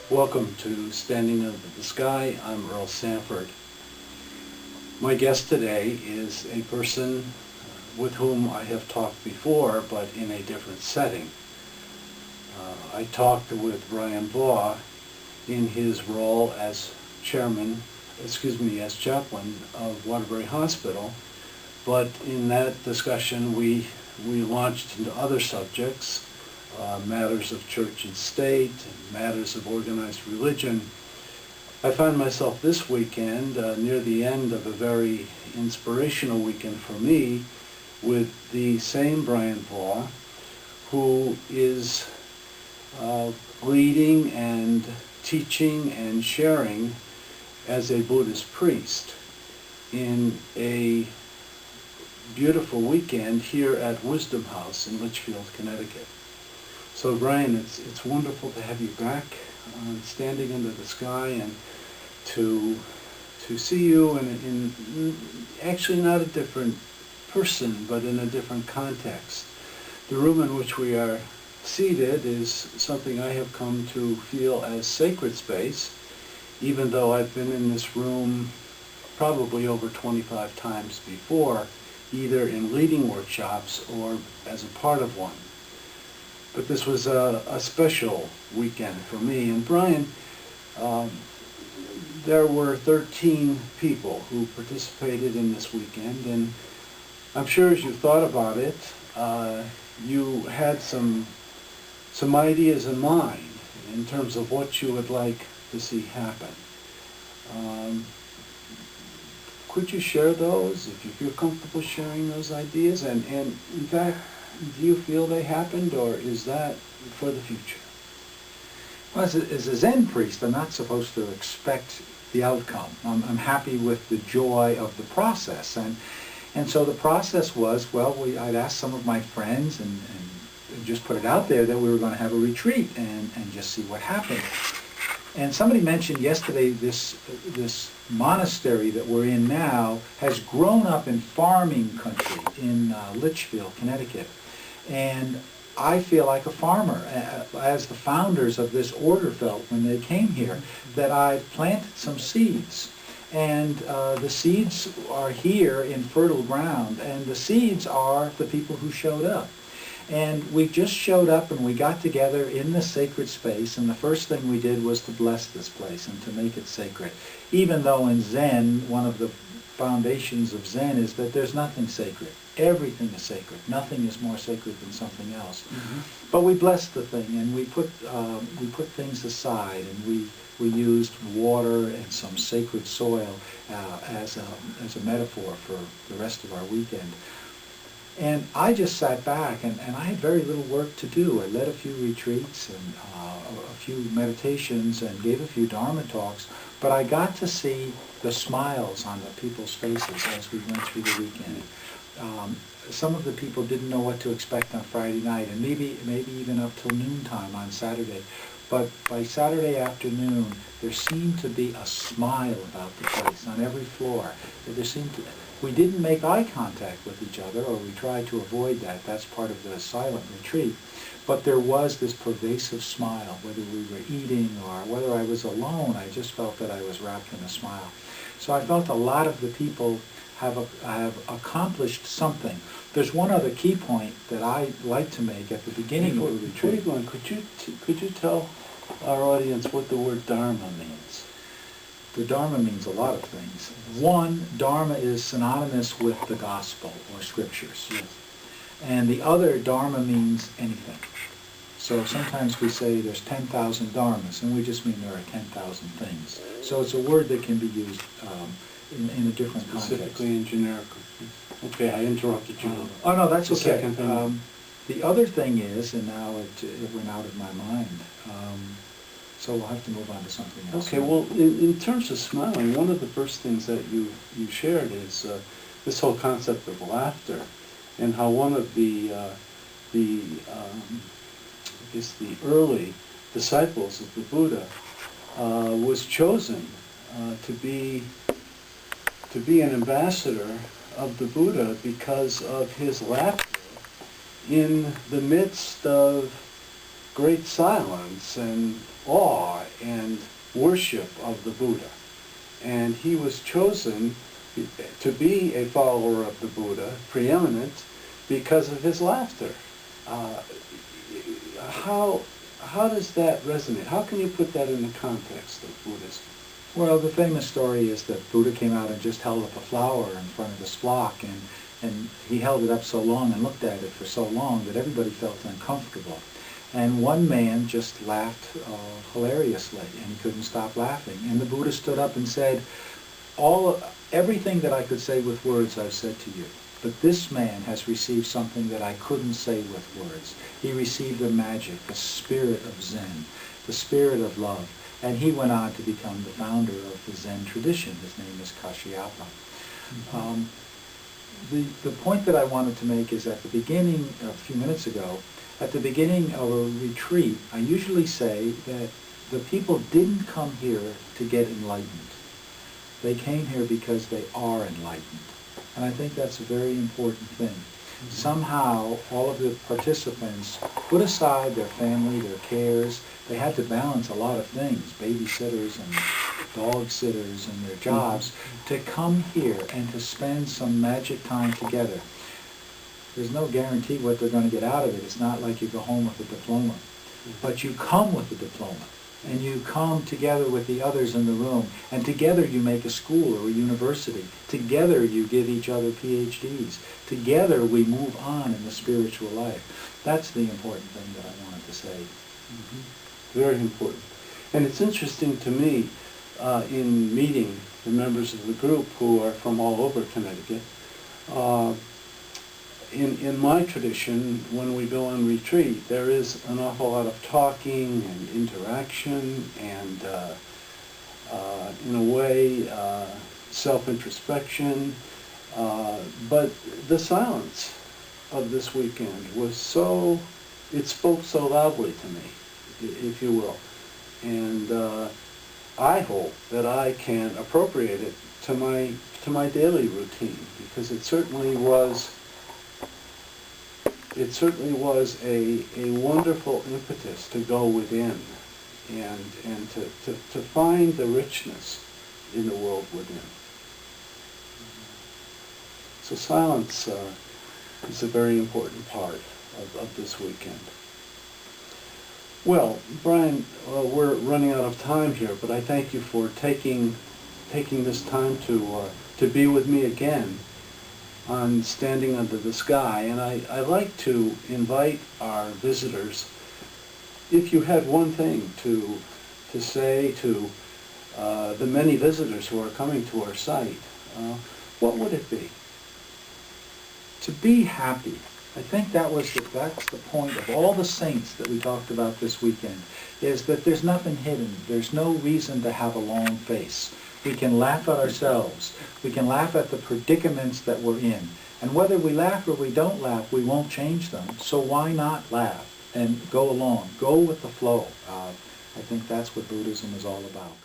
Welcome to Standing Under the Sky. I'm Earl Sanford. My guest today is a person with whom I have talked before, but in a different setting. I talked with Brian Vaugh in his role as chaplain of Waterbury Hospital, but in that discussion we launched into other subjects, matters of church and state, matters of organized religion. I found myself this weekend, near the end of a very inspirational weekend for me, with the same Brian Vaugh, who is leading and teaching and sharing as a Buddhist priest in a beautiful weekend here at Wisdom House in Litchfield, Connecticut. So Brian, it's wonderful to have you back Standing Under the Sky, and to see you in actually not a different person, but in a different context. The room in which we are seated is something I have come to feel as sacred space, even though I've been in this room probably over 25 times before, either in leading workshops or as a part of one. But this was a special weekend for me. And Brian, there were 13 people who participated in this weekend, and I'm sure as you thought about it, you had some ideas in mind in terms of what you would like to see happen. Could you share those, if you feel comfortable sharing those ideas? And in fact, do you feel they happened, or is that for the future? Well, as a Zen priest, I'm not supposed to expect the outcome. I'm happy with the joy of the process. And so the process was, well, I'd asked some of my friends and just put it out there that we were going to have a retreat and just see what happened. And somebody mentioned yesterday this monastery that we're in now has grown up in farming country in Litchfield, Connecticut. And I feel like a farmer, as the founders of this order felt when they came here, that I planted some seeds. And the seeds are here in fertile ground, and the seeds are the people who showed up. And we just showed up and we got together in the sacred space, and the first thing we did was to bless this place and to make it sacred. Even though in Zen, one of the foundations of Zen is that there's nothing sacred. Everything is sacred. Nothing is more sacred than something else. Mm-hmm. But we blessed the thing, and we put things aside, and we used water and some sacred soil as a metaphor for the rest of our weekend. And I just sat back, and I had very little work to do. I led a few retreats and a few meditations and gave a few Dharma talks, but I got to see the smiles on the people's faces as we went through the weekend. Some of the people didn't know what to expect on Friday night, and maybe even up till noontime on Saturday. But by Saturday afternoon, there seemed to be a smile about the place on every floor. We didn't make eye contact with each other, or we tried to avoid that. That's part of the silent retreat. But there was this pervasive smile, whether we were eating or whether I was alone. I just felt that I was wrapped in a smile. So I felt a lot of the people have accomplished something. There's one other key point that I like to make at the beginning of the retreat. Before you go on, could you tell our audience what the word Dharma means? The Dharma means a lot of things. One, Dharma is synonymous with the gospel or scriptures. Yes. And the other, Dharma means anything. So sometimes we say there's 10,000 Dharmas, and we just mean there are 10,000 things. So it's a word that can be used in a different Specifically and generically. Okay, I interrupted you. Oh no, that's okay. Second thing. The other thing is, and now it went out of my mind, so we'll have to move on to something else. Okay, well, in terms of smiling, one of the first things that you shared is this whole concept of laughter, and how one of the early disciples of the Buddha was chosen to be an ambassador of the Buddha because of his laughter in the midst of great silence and awe and worship of the Buddha. And he was chosen to be a follower of the Buddha, preeminent, because of his laughter. How does that resonate? How can you put that in the context of Buddhism? Well, the famous story is that Buddha came out and just held up a flower in front of this flock, and he held it up so long and looked at it for so long that everybody felt uncomfortable. And one man just laughed hilariously, and he couldn't stop laughing. And the Buddha stood up and said, everything that I could say with words I've said to you. But this man has received something that I couldn't say with words. He received the magic, the spirit of Zen, the spirit of love. And he went on to become the founder of the Zen tradition. His name is Kashyapa. Mm-hmm. The point that I wanted to make is at the beginning, a few minutes ago, at the beginning of a retreat, I usually say that the people didn't come here to get enlightened. They came here because they are enlightened. And I think that's a very important thing. Mm-hmm. Somehow, all of the participants put aside their family, their cares. They had to balance a lot of things, babysitters and dog sitters and their jobs, to come here and to spend some magic time together. There's no guarantee what they're going to get out of it. It's not like you go home with a diploma. But you come with a diploma, and you come together with the others in the room, and together you make a school or a university. Together you give each other PhDs. Together we move on in the spiritual life. That's the important thing that I wanted to say. Mm-hmm. Very important. And it's interesting to me, in meeting the members of the group who are from all over Connecticut, in my tradition, when we go on retreat, there is an awful lot of talking and interaction and, in a way, self-introspection. But the silence of this weekend was it spoke so loudly to me, if you will. And I hope that I can appropriate it to my daily routine, because it certainly was a wonderful impetus to go within and to find the richness in the world within. So silence is a very important part of this weekend. Well, Brian, we're running out of time here, but I thank you for taking this time to be with me again on Standing Under the Sky. And I like to invite our visitors, if you had one thing to say to the many visitors who are coming to our site, what would it be? To be happy. I think that's the point of all the saints that we talked about this weekend, is that there's nothing hidden. There's no reason to have a long face. We can laugh at ourselves. We can laugh at the predicaments that we're in. And whether we laugh or we don't laugh, we won't change them. So why not laugh and go along? Go with the flow. I think that's what Buddhism is all about.